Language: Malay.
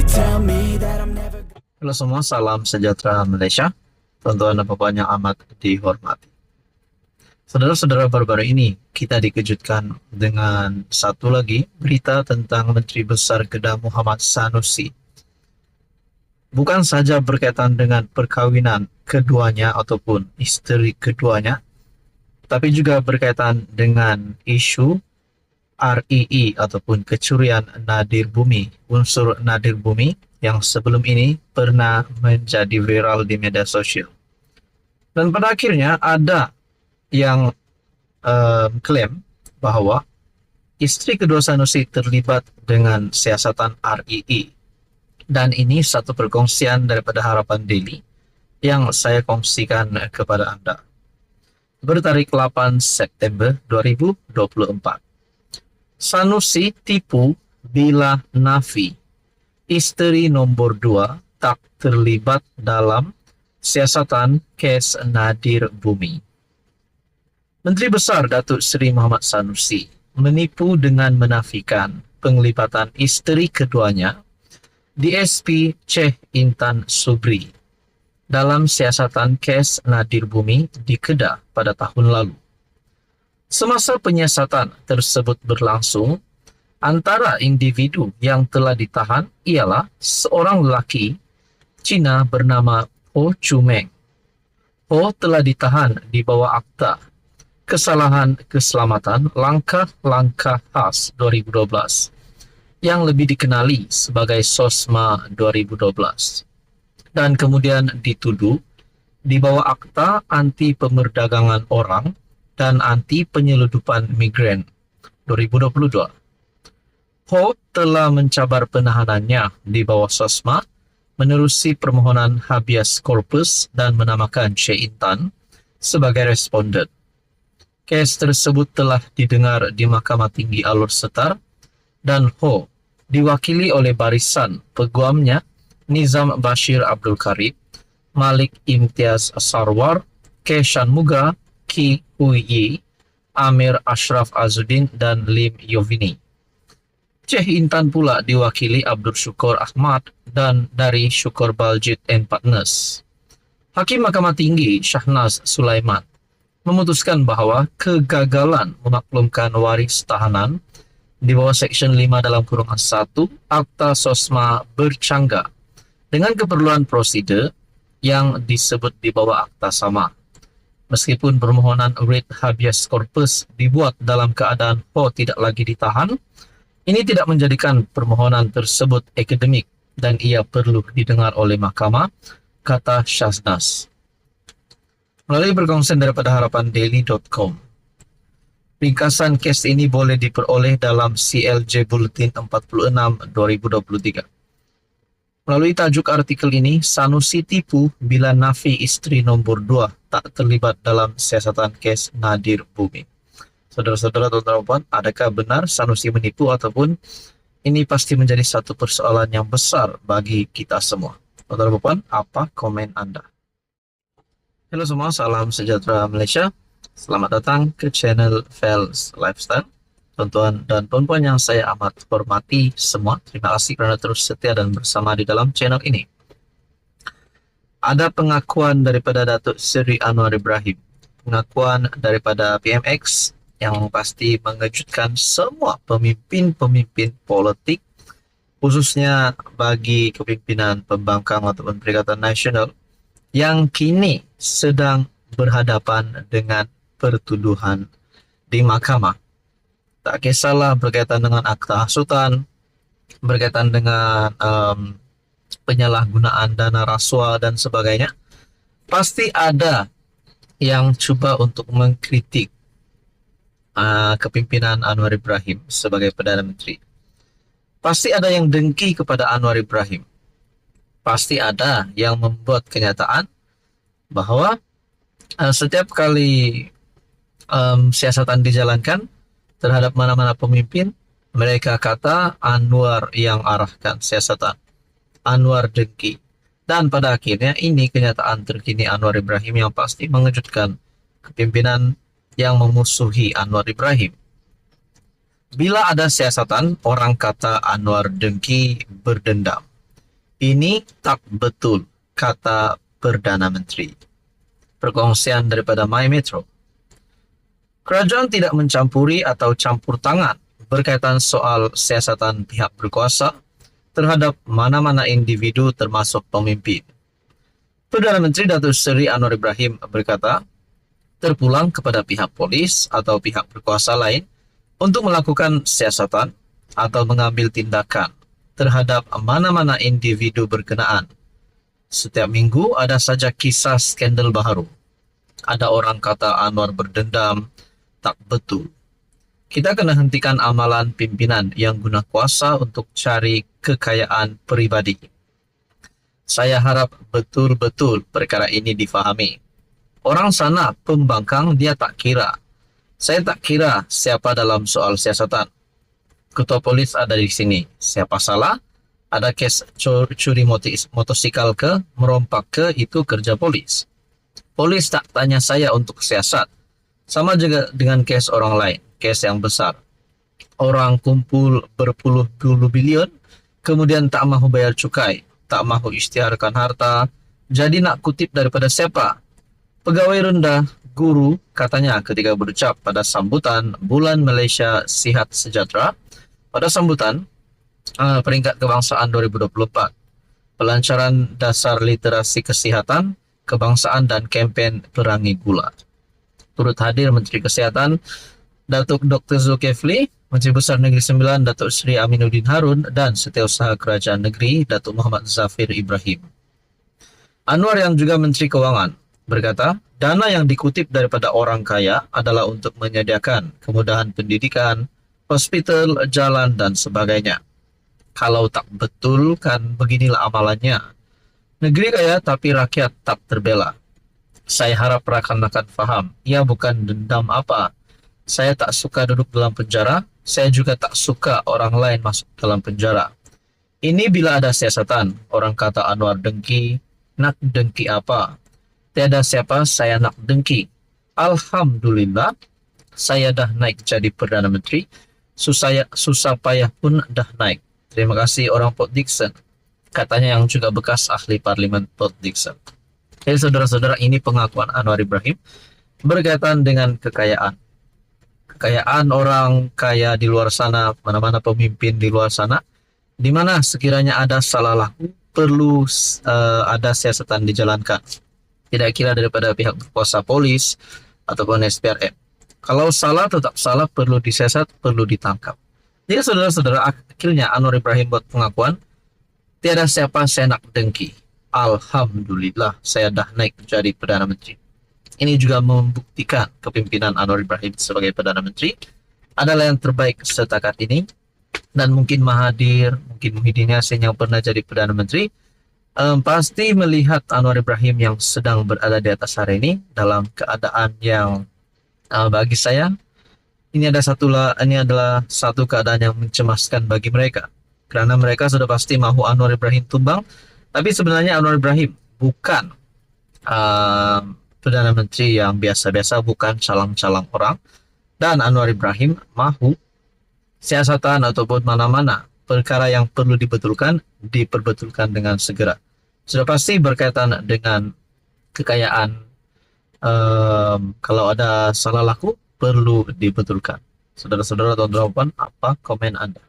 tell me that I'm never. Halo semua, salam sejahtera Malaysia. Tuan-tuan dan puan yang amat dihormati. Saudara-saudara, baru-baru ini kita dikejutkan dengan satu lagi berita tentang Menteri Besar Kedah Muhammad Sanusi. Bukan saja berkaitan dengan perkahwinan keduanya ataupun isteri keduanya, tapi juga berkaitan dengan isu REE ataupun kecurian nadir bumi, unsur nadir bumi yang sebelum ini pernah menjadi viral di media sosial. Dan pada akhirnya ada yang klaim bahwa istri kedua Sanusi terlibat dengan siasatan REE. Dan ini satu perkongsian daripada Harapan Daily yang saya kongsikan kepada Anda. Bertarik 8 September 2024. Sanusi tipu bila Nafi, isteri nombor 2, tak terlibat dalam siasatan kes nadir bumi. Menteri Besar Datuk Seri Muhammad Sanusi menipu dengan menafikan penglibatan isteri keduanya, DSP Ceh Intan Subri, dalam siasatan kes nadir bumi di Kedah pada tahun lalu. Semasa penyiasatan tersebut berlangsung, antara individu yang telah ditahan ialah seorang lelaki Cina bernama Ho Chumeng. Ho telah ditahan di bawah Akta Kesalahan Keselamatan Langkah-Langkah Khas 2012 yang lebih dikenali sebagai SOSMA 2012 dan kemudian dituduh di bawah Akta Anti Pemerdagangan Orang dan Anti Penyeludupan Migran 2022. Ho telah mencabar penahanannya di bawah SOSMA menerusi permohonan habeas corpus dan menamakan Cik Intan sebagai responden. Kes tersebut telah didengar di Mahkamah Tinggi Alor Setar dan Ho diwakili oleh barisan peguamnya Nizam Bashir Abdul Karim, Malik Imtiaz Sarwar, K. Shanmuga, Ki Hui Yi, Amir Ashraf Azuddin, dan Lim Yovini. Ceh Intan pula diwakili Abdul Syukur Ahmad dan dari Syukur Baljit and Partners. Hakim Mahkamah Tinggi Shahnaz Sulaiman memutuskan bahawa kegagalan memaklumkan waris tahanan di bawah Seksyen 5 dalam kurungan 1 Akta SOSMA bercanggah dengan keperluan prosedur yang disebut di bawah akta sama. Meskipun permohonan writ habeas corpus dibuat dalam keadaan Ho tidak lagi ditahan, ini tidak menjadikan permohonan tersebut akademik dan ia perlu didengar oleh mahkamah, kata Shahnaz. Melalui perkongsian daripada harapandaily.com. Ringkasan kes ini boleh diperoleh dalam CLJ Bulletin 46 2023. Melalui tajuk artikel ini, Sanusi tipu bila Nafi isteri nombor 2 tak terlibat dalam siasatan kes nadir bumi. Saudara-saudara, tuan-tuan, adakah benar Sanusi menipu ataupun ini pasti menjadi satu persoalan yang besar bagi kita semua? Tuan-tuan, apa komen Anda? Halo semua, salam sejahtera Malaysia. Selamat datang ke channel Fels Lifestyle. Tuan-tuan dan puan-puan yang saya amat hormati semua, terima kasih kerana terus setia dan bersama di dalam channel ini. Ada pengakuan daripada Datuk Seri Anwar Ibrahim, pengakuan daripada PMX yang pasti mengejutkan semua pemimpin-pemimpin politik, khususnya bagi kepimpinan pembangkang ataupun Perikatan Nasional yang kini sedang berhadapan dengan pertuduhan di mahkamah. Tak kisahlah berkaitan dengan akta hasutan, berkaitan dengan penyalahgunaan dana rasuah dan sebagainya. Pasti ada yang cuba untuk mengkritik kepimpinan Anwar Ibrahim sebagai Perdana Menteri. Pasti ada yang dengki kepada Anwar Ibrahim. Pasti ada yang membuat kenyataan bahwa setiap kali siasatan dijalankan terhadap mana-mana pemimpin, mereka kata Anwar yang arahkan siasatan, Anwar dengki. Dan pada akhirnya ini kenyataan terkini Anwar Ibrahim yang pasti mengejutkan kepimpinan yang memusuhi Anwar Ibrahim. Bila ada siasatan, orang kata Anwar dengki berdendam. Ini tak betul, kata Perdana Menteri. Perkongsian daripada My Metro. Kerajaan tidak mencampuri atau campur tangan berkaitan soal siasatan pihak berkuasa terhadap mana-mana individu termasuk pemimpin. Perdana Menteri Datuk Seri Anwar Ibrahim berkata, terpulang kepada pihak polis atau pihak berkuasa lain untuk melakukan siasatan atau mengambil tindakan terhadap mana-mana individu berkenaan. Setiap minggu ada saja kisah skandal baru. Ada orang kata Anwar berdendam, tak betul. Kita kena hentikan amalan pimpinan yang guna kuasa untuk cari kekayaan pribadi. Saya harap betul-betul perkara ini difahami. Orang sana pembangkang, dia tak kira. Saya tak kira siapa dalam soal siasatan. Ketua polis ada di sini. Siapa salah? Ada kes curi motosikal ke, merompak ke, itu kerja polis. Polis tak tanya saya untuk siasat. Sama juga dengan kes orang lain, kes yang besar. Orang kumpul berpuluh-puluh bilion, kemudian tak mahu bayar cukai, tak mahu isytiharkan harta, jadi nak kutip daripada siapa? Pegawai rendah, guru, katanya ketika berucap pada sambutan Bulan Malaysia Sihat Sejahtera, pada sambutan peringkat kebangsaan 2024, pelancaran dasar literasi kesihatan, kebangsaan dan kempen perangi gula. Turut hadir Menteri Kesihatan Datuk Dr. Zulkifli, Menteri Besar Negeri Sembilan Datuk Seri Aminuddin Harun dan Setiausaha Kerajaan Negeri Datuk Muhammad Zafir Ibrahim. Anwar yang juga Menteri Kewangan berkata, dana yang dikutip daripada orang kaya adalah untuk menyediakan kemudahan pendidikan, hospital, jalan dan sebagainya. Kalau tak betul kan beginilah amalannya. Negeri kaya tapi rakyat tak terbela. Saya harap rakan-rakan faham, ia bukan dendam apa. Saya tak suka duduk dalam penjara, saya juga tak suka orang lain masuk dalam penjara. Ini bila ada siasatan, orang kata Anwar dengki, nak dengki apa? Tiada siapa saya nak dengki. Alhamdulillah, saya dah naik jadi Perdana Menteri, susah payah pun dah naik. Terima kasih orang Port Dickson, katanya yang juga bekas ahli parlimen Port Dickson. Jadi saudara-saudara, ini pengakuan Anwar Ibrahim berkaitan dengan kekayaan. Kekayaan orang kaya di luar sana, mana-mana pemimpin di luar sana, di mana sekiranya ada salah laku, perlu ada siasatan dijalankan. Tidak kira daripada pihak berkuasa polis ataupun SPRM. Kalau salah tetap salah, perlu disiasat, perlu ditangkap. Jadi saudara-saudara, akhirnya Anwar Ibrahim buat pengakuan, tiada siapa saya nak dengki. Alhamdulillah, saya dah naik menjadi Perdana Menteri. Ini juga membuktikan kepimpinan Anwar Ibrahim sebagai Perdana Menteri adalah yang terbaik setakat ini. Dan mungkin Mahathir, mungkin Muhyiddin Yassin yang pernah jadi Perdana Menteri, pasti melihat Anwar Ibrahim yang sedang berada di atas hari ini dalam keadaan yang bagi saya ini adalah satu keadaan yang mencemaskan bagi mereka, karena mereka sudah pasti mahu Anwar Ibrahim tumbang. Tapi sebenarnya Anwar Ibrahim bukan Perdana Menteri yang biasa-biasa, bukan calang-calang orang. Dan Anwar Ibrahim mahu siasatan ataupun mana-mana perkara yang perlu diperbetulkan dengan segera. Sudah pasti berkaitan dengan kekayaan, kalau ada salah laku perlu dibetulkan. Saudara-saudara, tuan-tuan, apa komen Anda?